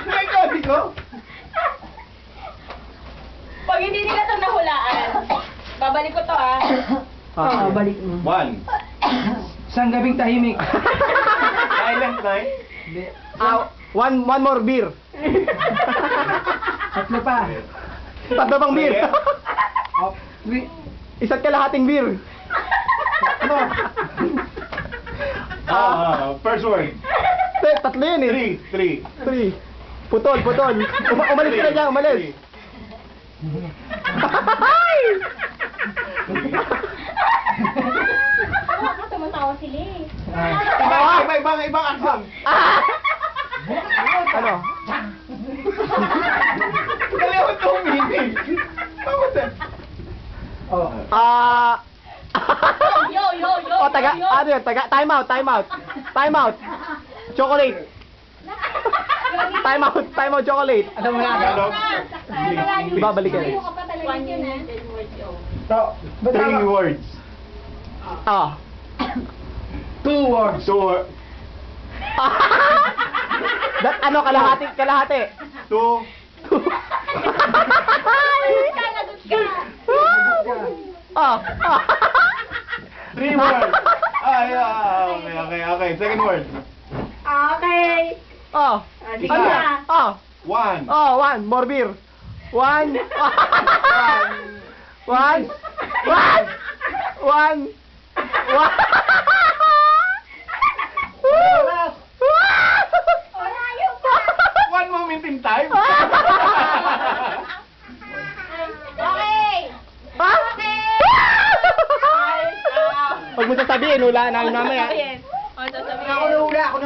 May kodi ko. Pag hindi nila ito nahulaan, babalik ko to Balik mo. 1. Isang gabing tahimik. Silent night. Hindi. One more beer. Tatlo pa. Tatlo pang beer. Oh, Isa't kalahating beer. ano? First word. Tatlo yun eh. 3. 3. Putol. Umalis ka na dyan, umalis. Tumatawa sila eh. Ibang action. Ano? Dali ako tumingin. Oh. Yo! Oh, ano yun? Time out. Chocolate. Time out chocolate. Ano mo na? Tagalog. Ibabalik ka na. Ayaw ka pa talaga yun To. Ba't 3 tama? words. 2 words. 2 words. Ano, kalahati. 2. Nagot ka! 3 words. Okay. Second word. Okay. Sige Ano? na. 1. One. More beer. One. Malayo pa! 1 moment in time. Okay! Ha? Ay, Huwag mo sasabihin, hula namin mamaya. sasabihin. O, sasabihin. Ako na ula.